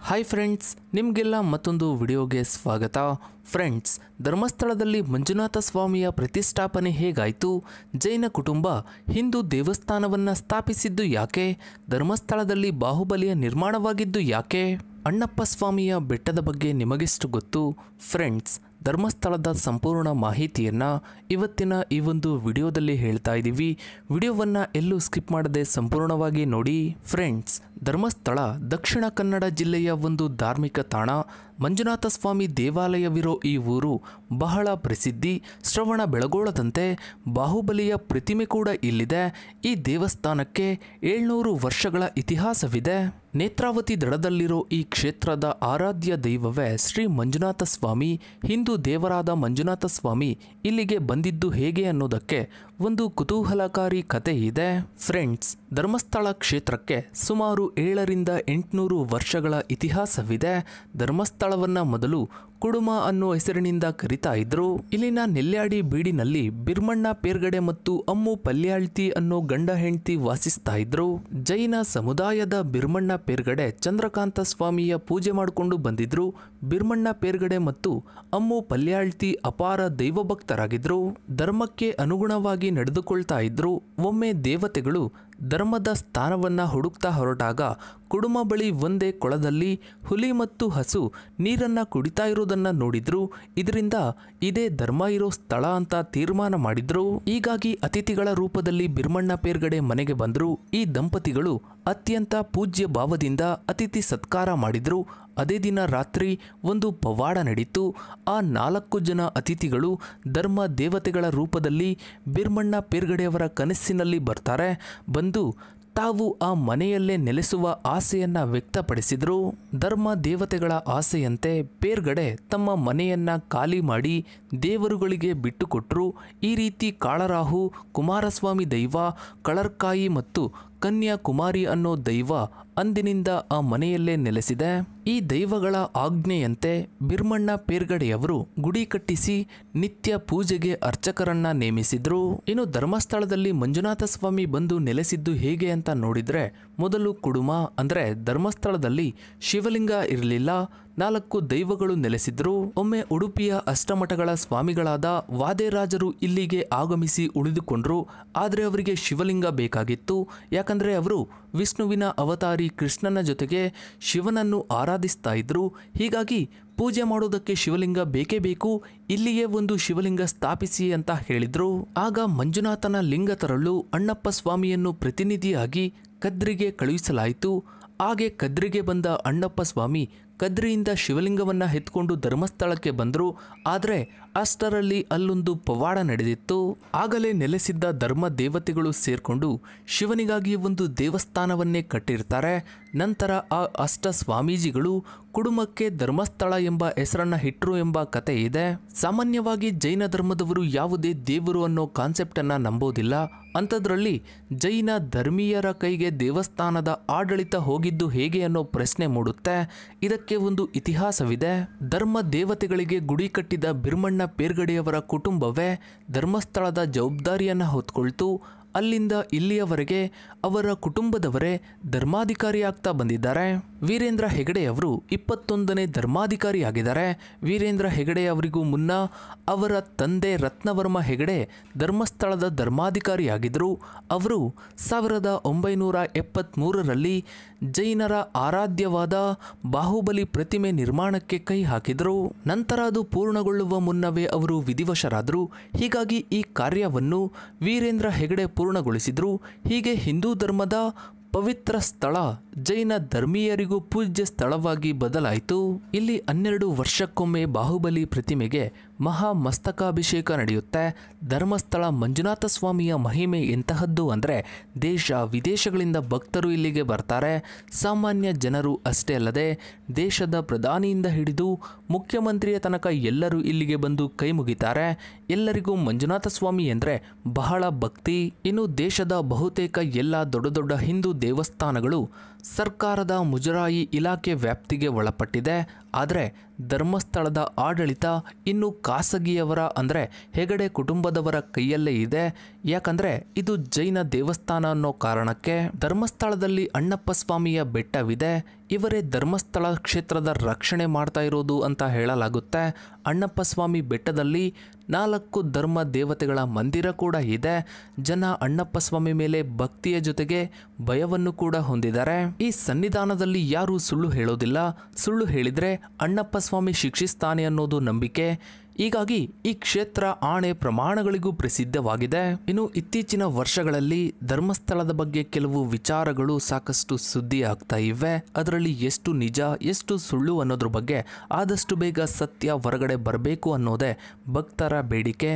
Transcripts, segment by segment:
Hi friends, ನಿಮಗೆಲ್ಲ ಮತ್ತೊಂದು ವಿಡಿಯೋಗೆ ಸ್ವಾಗತ. ಫ್ರೆಂಡ್ಸ್, ಧರ್ಮಸ್ಥಳದಲ್ಲಿ ಮಂಜುನಾಥ ಸ್ವಾಮಿಯ ಪ್ರತಿಷ್ಠಾಪನೆ ಹೇಗಾಯಿತು? ಜೈನ ಕುಟುಂಬ ಹಿಂದೂ ದೇವಸ್ಥಾನವನ್ನು ಸ್ಥಾಪಿಸಿದ್ದು ಯಾಕೆ? ಧರ್ಮಸ್ಥಳದಲ್ಲಿ ಬಾಹುಬಲಿಯ ನಿರ್ಮಾಣವಾಗಿದ್ದು ಯಾಕೆ? ಅಣ್ಣಪ್ಪ ಸ್ವಾಮಿಯ ಬೆಟ್ಟದ ಬಗ್ಗೆ ನಿಮಗೆಷ್ಟು ಗೊತ್ತು? ಫ್ರೆಂಡ್ಸ್, ಧರ್ಮಸ್ಥಳದ ಸಂಪೂರ್ಣ ಮಾಹಿತಿಯನ್ನು ಇವತ್ತಿನ ಈ ಒಂದು ವಿಡಿಯೋದಲ್ಲಿ ಹೇಳ್ತಾ ಇದ್ದೀವಿ. ವಿಡಿಯೋವನ್ನು ಎಲ್ಲೂ ಸ್ಕಿಪ್ ಮಾಡದೆ ಸಂಪೂರ್ಣವಾಗಿ ನೋಡಿ. ಫ್ರೆಂಡ್ಸ್, ಧರ್ಮಸ್ಥಳ ದಕ್ಷಿಣ ಕನ್ನಡ ಜಿಲ್ಲೆಯ ಒಂದು ಧಾರ್ಮಿಕ ತಾಣ. ಮಂಜುನಾಥ ಸ್ವಾಮಿ ದೇವಾಲಯವಿರೋ ಈ ಊರು ಬಹಳ ಪ್ರಸಿದ್ಧಿ. ಶ್ರವಣ ಬೆಳಗೊಳದಂತೆ ಬಾಹುಬಲಿಯ ಪ್ರತಿಮೆ ಕೂಡ ಇಲ್ಲಿದೆ. ಈ ದೇವಸ್ಥಾನಕ್ಕೆ 700 ವರ್ಷಗಳ ಇತಿಹಾಸವಿದೆ. ನೇತ್ರಾವತಿ ದಡದಲ್ಲಿರೋ ಈ ಕ್ಷೇತ್ರದ ಆರಾಧ್ಯ ದೈವವೇ ಶ್ರೀ ಮಂಜುನಾಥ ಸ್ವಾಮಿ. ಹಿಂದೂ ದೇವರಾದ ಮಂಜುನಾಥ ಸ್ವಾಮಿ ಇಲ್ಲಿಗೆ ಬಂದಿದ್ದು ಹೇಗೆ ಅನ್ನೋದಕ್ಕೆ ಒಂದು ಕುತೂಹಲಕಾರಿ ಕತೆ ಇದೆ. ಫ್ರೆಂಡ್ಸ್, ಧರ್ಮಸ್ಥಳ ಕ್ಷೇತ್ರಕ್ಕೆ ಸುಮಾರು 700ರಿಂದ 800 ವರ್ಷಗಳ ಇತಿಹಾಸವಿದೆ. ಧರ್ಮಸ್ಥಳವನ್ನ ಮೊದಲು ಕುಡುಮ ಅನ್ನೋ ಹೆಸರಿನಿಂದ ಕರಿತಾ ಇದ್ರು. ಇಲ್ಲಿನ ನೆಲ್ಯಾಡಿ ಬೀಡಿನಲ್ಲಿ ಬಿರ್ಮಣ್ಣ ಪೇರ್ಗಡೆ ಮತ್ತು ಅಮ್ಮು ಪಲ್ಯಾಳ್ತಿ ಅನ್ನೋ ಗಂಡ ಹೆಂಡತಿ ವಾಸಿಸ್ತಾ ಇದ್ರು. ಜೈನ ಸಮುದಾಯದ ಬಿರ್ಮಣ್ಣ ಪೇರ್ಗಡೆ ಚಂದ್ರಕಾಂತ ಸ್ವಾಮಿಯ ಪೂಜೆ ಮಾಡಿಕೊಂಡು ಬಂದಿದ್ರು. ಬಿರ್ಮಣ್ಣ ಪೇರ್ಗಡೆ ಮತ್ತು ಅಮ್ಮು ಪಲ್ಯಾಳ್ತಿ ಅಪಾರ ದೈವಭಕ್ತರಾಗಿದ್ರು. ಧರ್ಮಕ್ಕೆ ಅನುಗುಣವಾಗಿ ನಡೆದುಕೊಳ್ತಾ ಇದ್ರು. ಒಮ್ಮೆ ದೇವತೆಗಳು ಧರ್ಮದ ಸ್ಥಾನವನ್ನ ಹುಡುಕ್ತಾ ಹೊರಟಾಗ ಕುಡುಮ ಬಳಿ ಒಂದೇ ಕೊಳದಲ್ಲಿ ಹುಲಿ ಮತ್ತು ಹಸು ನೀರನ್ನ ಕುಡಿತಾ ಇರೋದನ್ನ ನೋಡಿದ್ರು. ಇದರಿಂದ ಇದೇ ಧರ್ಮ ಇರೋ ಸ್ಥಳ ಅಂತ ತೀರ್ಮಾನ ಮಾಡಿದ್ರು. ಹೀಗಾಗಿ ಅತಿಥಿಗಳ ರೂಪದಲ್ಲಿ ಬಿರ್ಮಣ್ಣ ಪೇರ್ಗಡೆ ಮನೆಗೆ ಬಂದ್ರು. ಈ ದಂಪತಿಗಳು ಅತ್ಯಂತ ಪೂಜ್ಯ ಭಾವದಿಂದ ಅತಿಥಿ ಸತ್ಕಾರ ಮಾಡಿದ್ರು. ಅದೇ ದಿನ ರಾತ್ರಿ ಒಂದು ಪವಾಡ ನಡೀತು. ಆ 4 ಜನ ಅತಿಥಿಗಳು ಧರ್ಮ ದೇವತೆಗಳ ರೂಪದಲ್ಲಿ ಬಿರ್ಮಣ್ಣ ಪೇರ್ಗಡೆಯವರ ಕನಸಿನಲ್ಲಿ ಬರ್ತಾರೆ. ಬಂದು ತಾವು ಆ ಮನೆಯಲ್ಲೇ ನೆಲೆಸುವ ಆಸೆಯನ್ನ ವ್ಯಕ್ತಪಡಿಸಿದ್ರು. ಧರ್ಮ ದೇವತೆಗಳ ಆಸೆಯಂತೆ ಪೇರ್ಗಡೆ ತಮ್ಮ ಮನೆಯನ್ನ ಖಾಲಿ ಮಾಡಿ ದೇವರುಗಳಿಗೆ ಬಿಟ್ಟುಕೊಟ್ರು. ಈ ರೀತಿ ಕಾಳರಾಹು, ಕುಮಾರಸ್ವಾಮಿ ದೈವ, ಕಳರ್ಕಾಯಿ ಮತ್ತು ಕನ್ಯಾಕುಮಾರಿ ಅನ್ನೋ ದೈವ ಅಂದಿನಿಂದ ಆ ಮನೆಯಲ್ಲೇ ನೆಲೆಸಿದೆ. ಈ ದೈವಗಳ ಆಜ್ಞೆಯಂತೆ ಬಿರ್ಮಣ್ಣ ಪೇರ್ಗಡೆಯವರು ಗುಡಿ ಕಟ್ಟಿಸಿ ನಿತ್ಯ ಪೂಜೆಗೆ ಅರ್ಚಕರನ್ನ ನೇಮಿಸಿದ್ರು. ಇನ್ನು ಧರ್ಮಸ್ಥಳದಲ್ಲಿ ಮಂಜುನಾಥ ಸ್ವಾಮಿ ಬಂದು ನೆಲೆಸಿದ್ದು ಹೇಗೆ ಅಂತ ನೋಡಿದ್ರೆ, ಮೊದಲು ಕುಡುಮ ಅಂದ್ರೆ ಧರ್ಮಸ್ಥಳದಲ್ಲಿ ಶಿವಲಿಂಗ ಇರಲಿಲ್ಲ. 4 ದೈವಗಳು ನೆಲೆಸಿದ್ರು. ಒಮ್ಮೆ ಉಡುಪಿಯ ಅಷ್ಟಮಠಗಳ ಸ್ವಾಮಿಗಳಾದ ವಾದೇರಾಜರು ಇಲ್ಲಿಗೆ ಆಗಮಿಸಿ ಉಳಿದುಕೊಂಡ್ರು. ಆದರೆ ಅವರಿಗೆ ಶಿವಲಿಂಗ ಬೇಕಾಗಿತ್ತು. ಯಾಕಂದ್ರೆ ಅವರು ವಿಷ್ಣುವಿನ ಅವತಾರಿ ಕೃಷ್ಣನ ಜೊತೆಗೆ ಶಿವನನ್ನು ಆರಾಧಿಸ್ತಾ ಇದ್ರು. ಹೀಗಾಗಿ ಪೂಜೆ ಮಾಡೋದಕ್ಕೆ ಶಿವಲಿಂಗ ಬೇಕೇ ಬೇಕು, ಇಲ್ಲಿಯೇ ಒಂದು ಶಿವಲಿಂಗ ಸ್ಥಾಪಿಸಿ ಅಂತ ಹೇಳಿದ್ರು. ಆಗ ಮಂಜುನಾಥನ ಲಿಂಗ ತರಲು ಅಣ್ಣಪ್ಪ ಸ್ವಾಮಿಯನ್ನು ಪ್ರತಿನಿಧಿಯಾಗಿ ಕದ್ರಿಗೆ ಕಳುಹಿಸಲಾಯಿತು. ಹಾಗೆ ಕದ್ರಿಗೆ ಬಂದ ಅಣ್ಣಪ್ಪ ಸ್ವಾಮಿ ಕದ್ರಿಯಿಂದ ಶಿವಲಿಂಗವನ್ನ ಎತ್ಕೊಂಡು ಧರ್ಮಸ್ಥಳಕ್ಕೆ ಬಂದರು. ಆದರೆ ಅಷ್ಟರಲ್ಲಿ ಅಲ್ಲೊಂದು ಪವಾಡ ನಡೆದಿತ್ತು. ಆಗಲೇ ನೆಲೆಸಿದ್ದ ಧರ್ಮ ದೇವತೆಗಳು ಸೇರ್ಕೊಂಡು ಶಿವನಿಗಾಗಿ ಒಂದು ದೇವಸ್ಥಾನವನ್ನೇ ಕಟ್ಟಿರ್ತಾರೆ. ನಂತರ ಆ ಅಷ್ಟ ಸ್ವಾಮೀಜಿಗಳು ಕುಡುಮಕ್ಕೆ ಧರ್ಮಸ್ಥಳ ಎಂಬ ಹೆಸರನ್ನ ಇಟ್ರು ಎಂಬ ಕತೆ ಇದೆ. ಸಾಮಾನ್ಯವಾಗಿ ಜೈನ ಧರ್ಮದವರು ಯಾವುದೇ ದೇವರು ಅನ್ನೋ ಕಾನ್ಸೆಪ್ಟ್ ಅನ್ನ ನಂಬೋದಿಲ್ಲ. ಅಂಥದ್ರಲ್ಲಿ ಜೈನ ಧರ್ಮೀಯರ ಕೈಗೆ ದೇವಸ್ಥಾನದ ಆಡಳಿತ ಹೋಗಿದ್ದು ಹೇಗೆ ಅನ್ನೋ ಪ್ರಶ್ನೆ ಮೂಡುತ್ತೆ. ಇದಕ್ಕೆ ಒಂದು ಇತಿಹಾಸವಿದೆ. ಧರ್ಮ ದೇವತೆಗಳಿಗೆ ಗುಡಿ ಕಟ್ಟಿದ ಬಿರ್ಮಣ್ಣ ಪೇರ್ಗಡೆಯವರ ಕುಟುಂಬವೇ ಧರ್ಮಸ್ಥಳದ ಜವಾಬ್ದಾರಿಯನ್ನು ಹೊತ್ಕೊಳ್ತು. ಅಲ್ಲಿಂದ ಇಲ್ಲಿಯವರೆಗೆ ಅವರ ಕುಟುಂಬದವರೇ ಧರ್ಮಾಧಿಕಾರಿ ಆಗ್ತಾ ಬಂದಿದ್ದಾರೆ. ವೀರೇಂದ್ರ ಹೆಗಡೆ ಅವರು 21ನೇ ಧರ್ಮಾಧಿಕಾರಿಯಾಗಿದ್ದಾರೆ. ವೀರೇಂದ್ರ ಹೆಗಡೆ ಅವರಿಗೂ ಮುನ್ನ ಅವರ ತಂದೆ ರತ್ನವರ್ಮ ಹೆಗಡೆ ಧರ್ಮಸ್ಥಳದ ಧರ್ಮಾಧಿಕಾರಿಯಾಗಿದ್ದರು. ಅವರು 1973ರಲ್ಲಿ ಜೈನರ ಆರಾಧ್ಯವಾದ ಬಾಹುಬಲಿ ಪ್ರತಿಮೆ ನಿರ್ಮಾಣಕ್ಕೆ ಕೈ ಹಾಕಿದರು. ನಂತರ ಅದು ಪೂರ್ಣಗೊಳ್ಳುವ ಮುನ್ನವೇ ಅವರು ವಿಧಿವಶರಾದರು. ಹೀಗಾಗಿ ಈ ಕಾರ್ಯವನ್ನು ವೀರೇಂದ್ರ ಹೆಗಡೆ ಪೂರ್ಣಗೊಳಿಸಿದ್ರು. ಹೀಗೆ ಹಿಂದೂ ಧರ್ಮದ ಪವಿತ್ರ ಸ್ಥಳ ಜೈನ ಧರ್ಮೀಯರಿಗೂ ಪೂಜ್ಯ ಸ್ಥಳವಾಗಿ ಬದಲಾಯಿತು. ಇಲ್ಲಿ 12 ವರ್ಷಕ್ಕೊಮ್ಮೆ ಬಾಹುಬಲಿ ಪ್ರತಿಮೆಗೆ ಮಹಾ ಮಸ್ತಕಾಭಿಷೇಕ ನಡೆಯುತ್ತೆ. ಧರ್ಮಸ್ಥಳ ಮಂಜುನಾಥ ಸ್ವಾಮಿಯ ಮಹಿಮೆ ಎಂತಹದ್ದು ಅಂದರೆ ದೇಶ ವಿದೇಶಗಳಿಂದ ಭಕ್ತರು ಇಲ್ಲಿಗೆ ಬರ್ತಾರೆ. ಸಾಮಾನ್ಯ ಜನರು ಅಷ್ಟೇ ಅಲ್ಲದೆ ದೇಶದ ಪ್ರಧಾನಿಯಿಂದ ಹಿಡಿದು ಮುಖ್ಯಮಂತ್ರಿಯ ತನಕ ಎಲ್ಲರೂ ಇಲ್ಲಿಗೆ ಬಂದು ಕೈ ಮುಗಿತಾರೆ. ಎಲ್ಲರಿಗೂ ಮಂಜುನಾಥ ಸ್ವಾಮಿ ಅಂದರೆ ಬಹಳ ಭಕ್ತಿ. ಇನ್ನು ದೇಶದ ಬಹುತೇಕ ಎಲ್ಲ ದೊಡ್ಡ ದೊಡ್ಡ ಹಿಂದೂ ದೇವಸ್ಥಾನಗಳು ಸರ್ಕಾರದ ಮುಜರಾಯಿ ಇಲಾಖೆ ವ್ಯಾಪ್ತಿಗೆ ಒಳಪಟ್ಟಿದೆ. ಆದರೆ ಧರ್ಮಸ್ಥಳದ ಆಡಳಿತ ಇನ್ನು ಖಾಸಗಿಯವರ ಅಂದರೆ ಹೆಗಡೆ ಕುಟುಂಬದವರ ಕೈಯಲ್ಲೇ ಇದೆ. ಯಾಕಂದರೆ ಇದು ಜೈನ ದೇವಸ್ಥಾನ ಅನ್ನೋ ಕಾರಣಕ್ಕೆ. ಧರ್ಮಸ್ಥಳದಲ್ಲಿ ಅಣ್ಣಪ್ಪ ಸ್ವಾಮಿಯ ಬೆಟ್ಟವಿದೆ. ಇವರೇ ಧರ್ಮಸ್ಥಳ ಕ್ಷೇತ್ರದ ರಕ್ಷಣೆ ಮಾಡ್ತಾ ಇರೋದು ಅಂತ ಹೇಳಲಾಗುತ್ತೆ. ಅಣ್ಣಪ್ಪ ಸ್ವಾಮಿ ಬೆಟ್ಟದಲ್ಲಿ 4 ಧರ್ಮ ದೇವತೆಗಳ ಮಂದಿರ ಕೂಡ ಇದೆ. ಜನ ಅಣ್ಣಪ್ಪ ಸ್ವಾಮಿ ಮೇಲೆ ಭಕ್ತಿಯ ಜೊತೆಗೆ ಭಯವನ್ನು ಕೂಡ ಹೊಂದಿದ್ದಾರೆ. ಈ ಸನ್ನಿಧಾನದಲ್ಲಿ ಯಾರೂ ಸುಳ್ಳು ಹೇಳೋದಿಲ್ಲ. ಸುಳ್ಳು ಹೇಳಿದ್ರೆ ಅಣ್ಣಪ್ಪ ಸ್ವಾಮಿ ಶಿಕ್ಷಿಸ್ತಾನೆ ಅನ್ನೋದು ನಂಬಿಕೆ. ಹೀಗಾಗಿ ಈ ಕ್ಷೇತ್ರ ಆಣೆ ಪ್ರಮಾಣಗಳಿಗೂ ಪ್ರಸಿದ್ಧವಾಗಿದೆ. ಇನ್ನು ಇತ್ತೀಚಿನ ವರ್ಷಗಳಲ್ಲಿ ಧರ್ಮಸ್ಥಳದ ಬಗ್ಗೆ ಕೆಲವು ವಿಚಾರಗಳು ಸಾಕಷ್ಟು ಸುದ್ದಿ ಆಗ್ತಾ ಇವೆ. ಅದರಲ್ಲಿ ಎಷ್ಟು ನಿಜ ಎಷ್ಟು ಸುಳ್ಳು ಅನ್ನೋದ್ರ ಬಗ್ಗೆ ಆದಷ್ಟು ಬೇಗ ಸತ್ಯ ಹೊರಗಡೆ ಬರಬೇಕು ಅನ್ನೋದೇ ಭಕ್ತರ ಬೇಡಿಕೆ.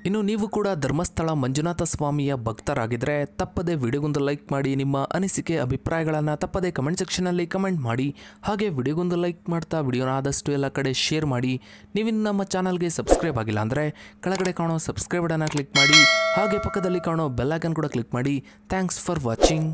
ಇನ್ನು ನೀವು ಕೂಡ ಧರ್ಮಸ್ಥಳ ಮಂಜುನಾಥ ಸ್ವಾಮಿಯ ಭಕ್ತರಾಗಿದ್ದರೆ ತಪ್ಪದೆ ವಿಡಿಯೋಗೊಂದು ಲೈಕ್ ಮಾಡಿ. ನಿಮ್ಮ ಅನಿಸಿಕೆ ಅಭಿಪ್ರಾಯಗಳನ್ನು ತಪ್ಪದೆ ಕಮೆಂಟ್ ಸೆಕ್ಷನಲ್ಲಿ ಕಮೆಂಟ್ ಮಾಡಿ. ಹಾಗೆ ವಿಡಿಯೋಗೊಂದು ಲೈಕ್ ಮಾಡ್ತಾ ವಿಡಿಯೋನ ಆದಷ್ಟು ಎಲ್ಲ ಕಡೆ ಶೇರ್ ಮಾಡಿ. ನೀವಿನ್ನು ನಮ್ಮ ಚಾನಲ್ಗೆ ಸಬ್ಸ್ಕ್ರೈಬ್ ಆಗಿಲ್ಲ ಅಂದರೆ ಕೆಳಗಡೆ ಕಾಣೋ ಸಬ್ಸ್ಕ್ರೈಬ್ ಬಟನ್ನ ಕ್ಲಿಕ್ ಮಾಡಿ. ಹಾಗೆ ಪಕ್ಕದಲ್ಲಿ ಕಾಣೋ ಬೆಲ್ ಐಕಾನ್ ಕೂಡ ಕ್ಲಿಕ್ ಮಾಡಿ. Thanks for watching.